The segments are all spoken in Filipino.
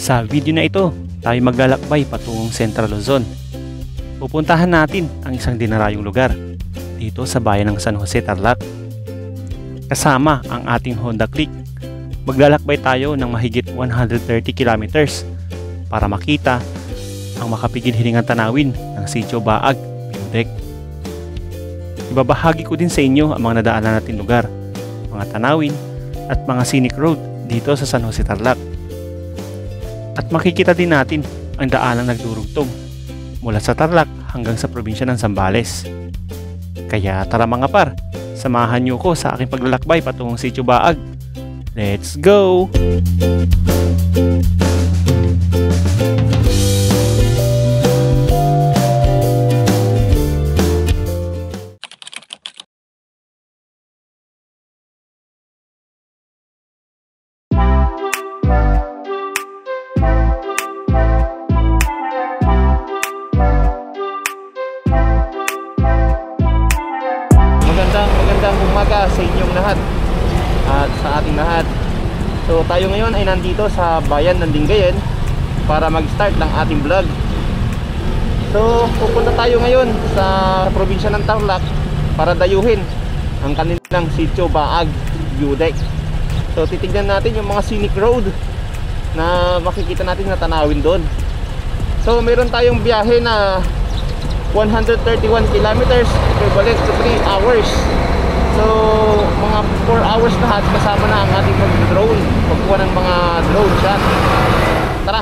Sa video na ito, tayo maglalakbay patungong Central Luzon. Pupuntahan natin ang isang dinarayong lugar dito sa bayan ng San Jose, Tarlac. Kasama ang ating Honda Click, maglalakbay tayo ng mahigit 130 kilometers para makita ang makapigil-hiningang tanawin ng Sitio Baag, Binutek. Ibabahagi ko din sa inyo ang mga nadaanan natin lugar, mga tanawin at mga scenic road dito sa San Jose, Tarlac. At makikita din natin ang daanang nagdurugtong mula sa Tarlac hanggang sa probinsya ng Zambales. Kaya tara mga par, samahan niyo ko sa aking paglalakbay patungong Sitio Baag. Let's go! Magandang umaga sa inyong lahat at sa ating lahat. So tayo ngayon ay nandito sa bayan ng Lingayen para mag-start ng ating vlog. So pupunta tayo ngayon sa probinsya ng Tarlac para dayuhin ang kanilang Sitio Baag, Binutek. So titignan natin yung mga scenic road na makikita natin na tanawin doon. So meron tayong biyahe na 131 kilometers equivalent to 3 hours. So mga 4 hours lahat kasama na ang ating mag-drone, pagkuha ng mga drone shot. Tara,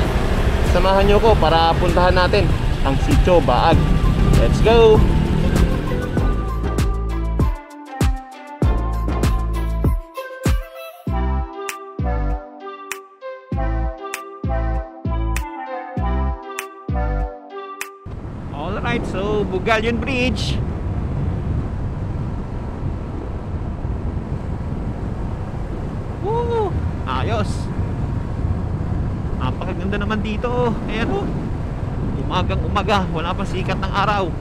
samahan nyo ko para puntahan natin ang Sitio Baag. Let's go! Alright, so Bugalyon Bridge. Woo! Ayos! Napakaganda naman dito. Ayan o, umagang umaga, wala pa sikat ng araw.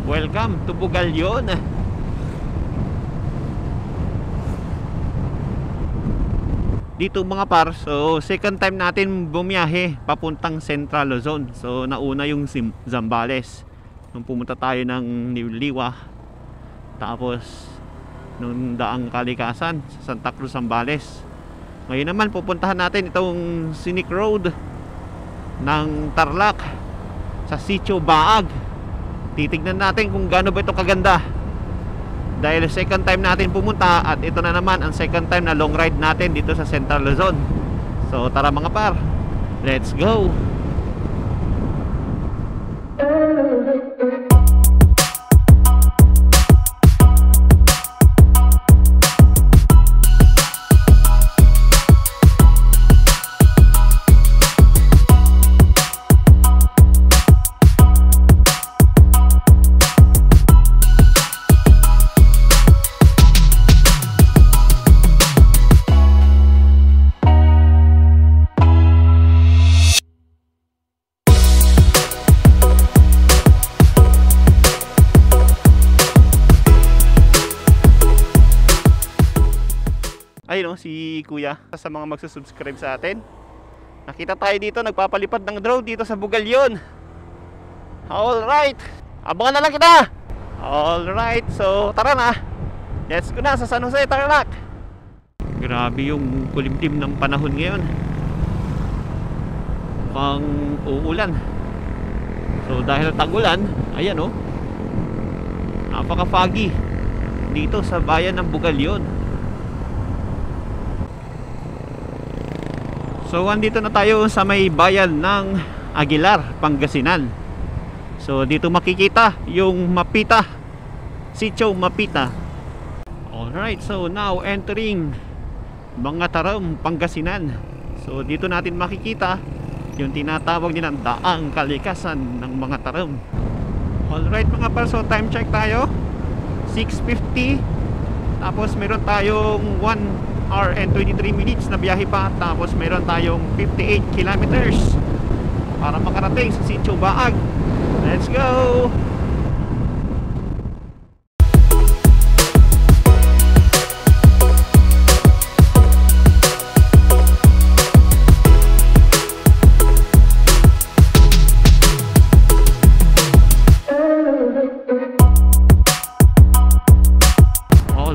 Welcome to Bugalyon. Dito mga par, so second time natin bumiyahe papuntang Central Luzon. So nauna yung Zambales nung pumunta tayo ng Liwa, tapos nung daang Kalikasan sa Santa Cruz, Zambales. Ngayon naman pupuntahan natin itong scenic road ng Tarlac sa Sitio Baag. Titignan natin kung gaano ba ito kaganda, dahil second time natin pumunta at ito na naman ang second time na long ride natin dito sa Central Luzon. So tara mga par, let's go! Ayun o, si Kuya sa mga magsusubscribe sa atin. Nakita tayo dito, nagpapalipad ng drone dito sa Bugalyon. Alright, abangan na lang kita. Alright, so tara na, let's go na sa San Jose, Tarlac. Grabe yung kulimtim ng panahon ngayon, pang uulan. So dahil tag-ulan, ayan o, napaka-foggy dito sa bayan ng Bugalyon. So andito na tayo sa may bayan ng Aguilar, Pangasinan. So dito makikita yung Mapita, Sitio Mapita. Alright, so now entering Mangatarem, Pangasinan. So dito natin makikita yung tinatawag nilang daang kalikasan ng Mangatarem. Alright mga par, so time check tayo, 6:50. Tapos meron tayong 1 hour and 23 minutes na biyahe pa. Tapos meron tayong 58 kilometers para makarating sa Sitio Baag. Let's go!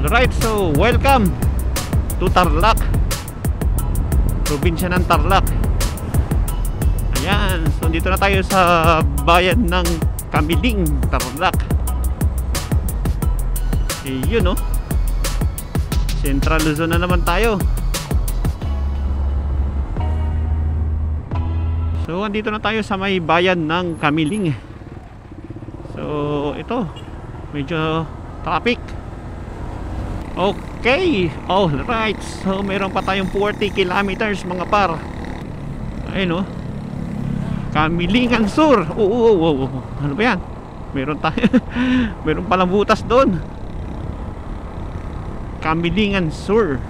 Alright, so welcome to Tarlac, probinsya ng Tarlac. Ayan, so dito na tayo sa bayan ng Kamiling, Tarlac. Yun, no? Central Luzon na naman tayo. So andito na tayo sa may bayan ng Kamiling. So ito, medyo traffic. Okay, alright. So meron pa tayong 40 kilometers mga par. Ayun, no? Kamilingan Sur. Oo. Ano ba yan? Meron tayo meron palang butas doon. Kamilingan Sur.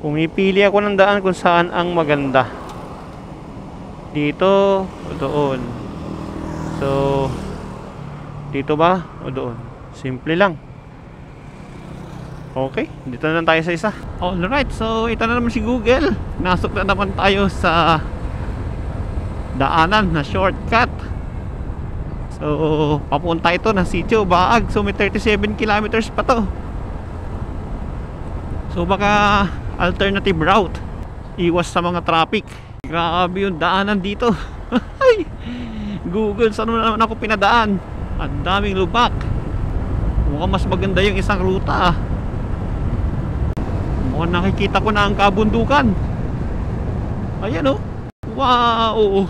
Pumipili ako ng daan kung saan ang maganda. Dito o doon. So dito ba o doon? Simple lang. Okay, dito na lang tayo sa isa. Alright, so ito na naman si Google. Nasok na naman tayo sa daanan na shortcut. So papunta ito ng Sitio Baag. So may 37 kilometers pa to. So baka alternative route, iwas sa mga traffic. Grabe yung daanan dito. Ay, Google, saan mo naman ako pinadaan? Ang daming lubak. Mukhang mas maganda yung isang ruta. Mukhang nakikita ko na ang kabundukan. Ayan, oh. Wow.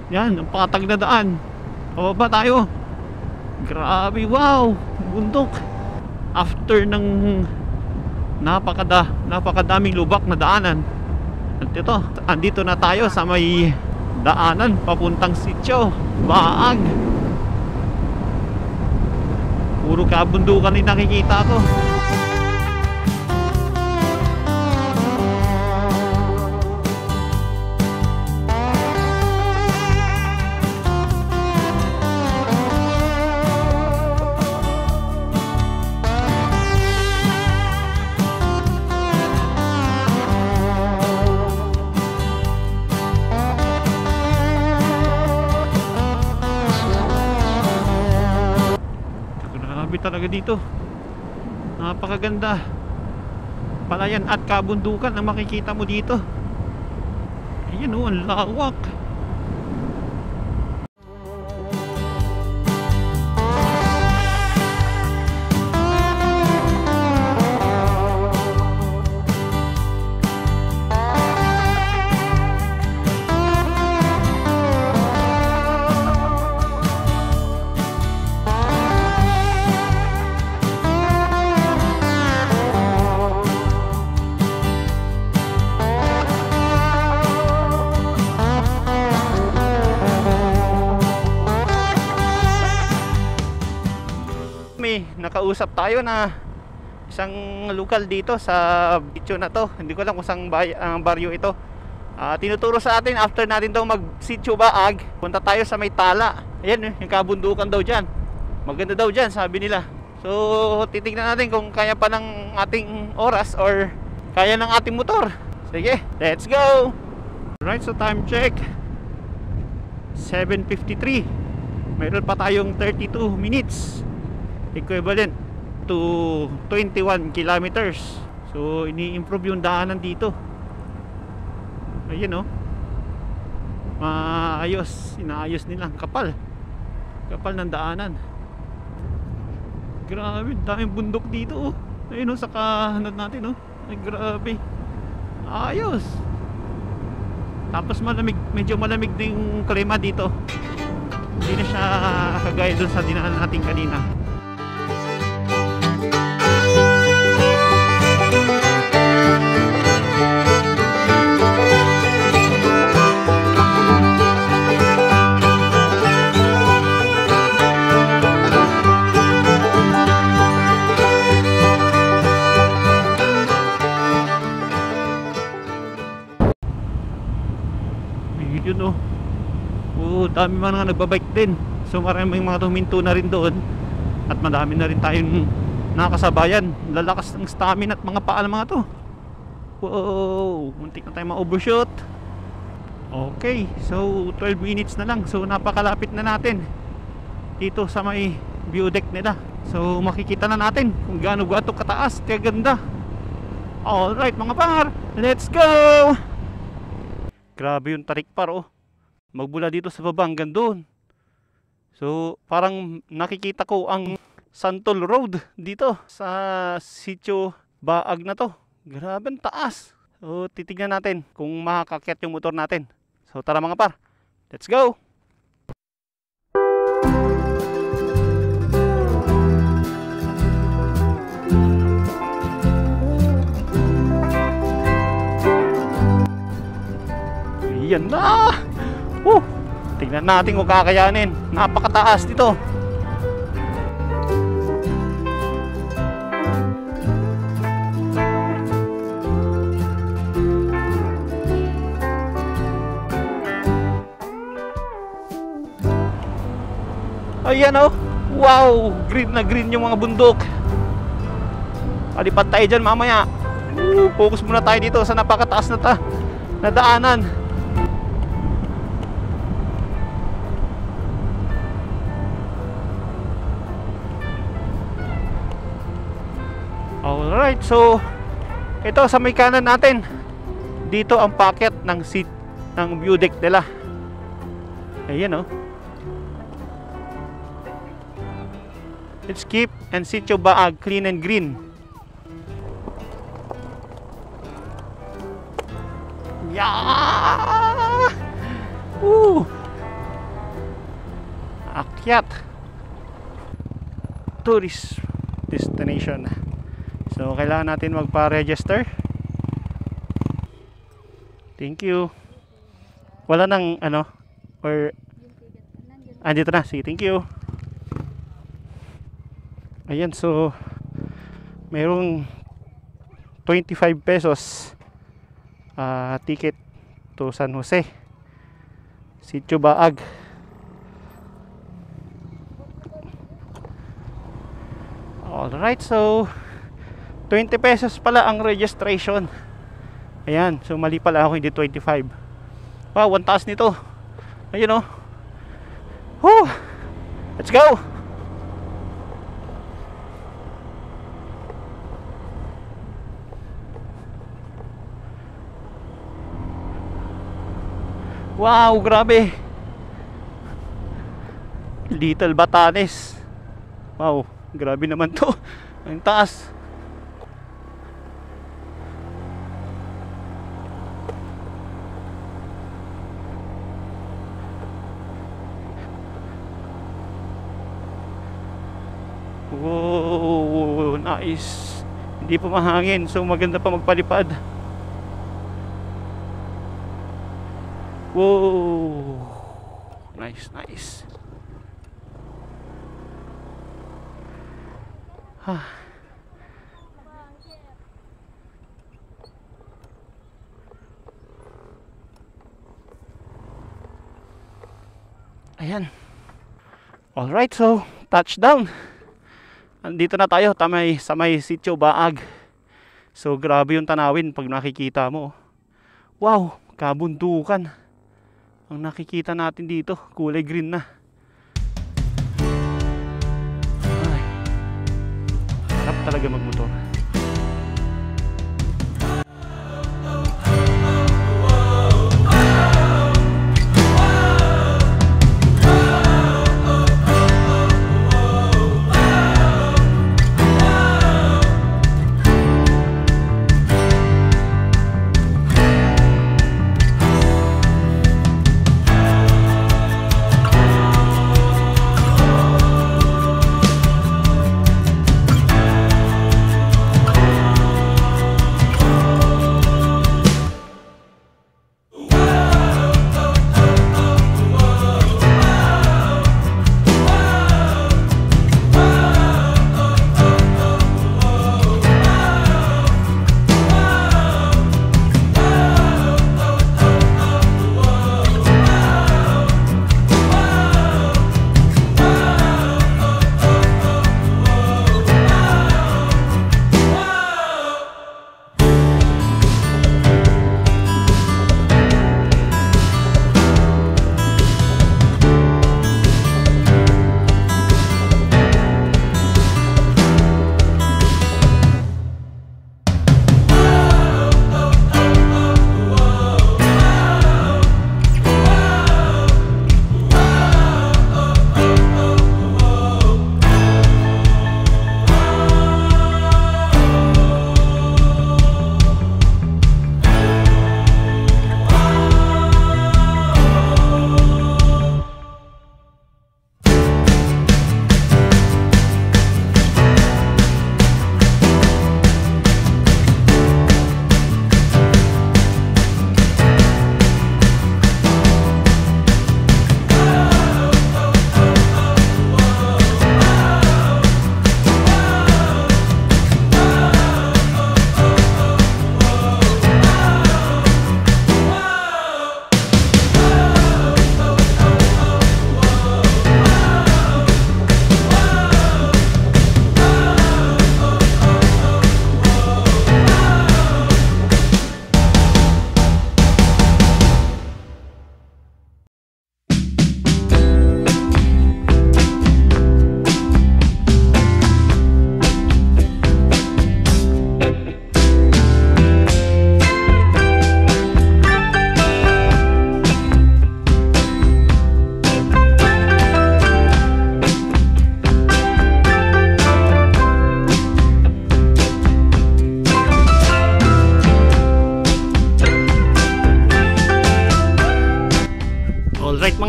Yan, ang patag na daan. Pababa tayo. Grabe, wow. Bundok. After ng napakadaming lubak na daanan, andito na tayo sa may daanan papuntang Sitio Baag. Puro kabundukan din nakikita ko. Talaga dito, napakaganda. Palayan at kabundukan ang makikita mo dito. Ayan, oh, ang lawak. Nakausap tayo na isang lokal dito sa sitio na to. Hindi ko alam kung saan baryo ito. Tinuturo sa atin, after natin daw mag Sitio Baag, punta tayo sa may Tala. Ayan, yung kabundukan daw dyan. Maganda daw dyan, sabi nila. So titignan natin kung kaya pa ng ating oras or kaya ng ating motor. Sige, let's go. Alright, so time check 7:53. Mayroon pa tayong 32 minutes, equivalent to 21 kilometers. So ini-improve yung daanan dito. Ayun, oh. Maayos, inaayos nila. Kapal ng daanan. Grabe, daming bundok dito, oh. Ayun, oh, sa kanan natin, oh. Ay, grabe. Ayos. Tapos malamig, medyo malamig din yung klima dito. Hindi na siya kagaya dun sa dinaanan natin kanina. Yun, oh. Dami mga nagbabike din. So maraming mga tuminto na rin doon. At madami na rin tayong nakakasabayan. Lalakas ng stamina at mga paa ng mga to. Wow, muntik na tayo ma-overshoot. Okay, so 12 minutes na lang. So napakalapit na natin dito sa may view deck nila. So makikita na natin kung gaano kataas, kaganda. Alright mga par, let's go! Grabe yung tarik par oh. Magbula dito sa baba hanggang doon. So parang nakikita ko ang Santol Road dito sa Sitio Baag na to. Grabe ang taas. So titignan natin kung makakakyat yung motor natin. So tara mga par, let's go! Yan na! Tingnan natin kung kakayanin. Napakataas dito. Ayan oh! Wow! Green na green yung mga bundok. Palipat tayo dyan mamaya. Focus muna tayo dito sa napakataas na daanan. Alright, so ito sa may kanan natin. Dito ang packet ng seat ng view deck nila. Ayan oh. Let's keep and Sitio Baag clean and green. Yeah! Akyat. Tourist destination. So kailangan natin magpa-register. Thank you. Wala nang ano or andito na. Sige, thank you. Ayan, so mayroong 25 pesos ticket to San Jose, Sitio Baag. Alright, so 20 pesos pala ang registration. Ayan, so mali pala ako, hindi 25. Wow, ang taas nito. Ayun oh. Woo! Let's go! Wow, grabe. Little Batanes. Wow, grabe naman to. Ang taas. Wow, nice. Hindi pa mahangin, so maganda pa magpalipad. Wow, nice, nice. Ayan. Alright, so touchdown. Andito na tayo sa may Sitio Baag. So grabe yung tanawin pag nakikita mo. Wow, kabundukan ang nakikita natin dito. Kulay green na. Ay, sarap talaga magmotor.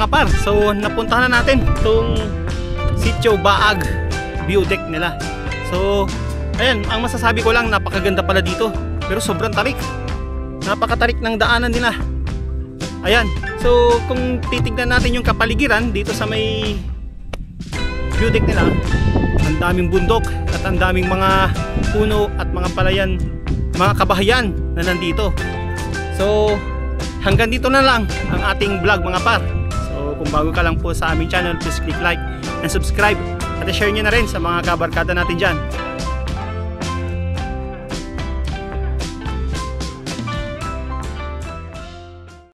mga par. So napuntahan na natin itong Sitio Baag view deck nila. So ayan, ang masasabi ko lang, napakaganda pala dito. Pero sobrang tarik. Napakatarik ng daanan nila. Ayan. So kung titignan natin yung kapaligiran dito sa may view deck nila, ang daming bundok at ang daming mga puno at mga palayan, mga kabahayan na nandito. So hanggang dito na lang ang ating vlog mga par. So kung bago ka lang po sa aming channel, please click like and subscribe at share nyo na rin sa mga kabarkada natin dyan.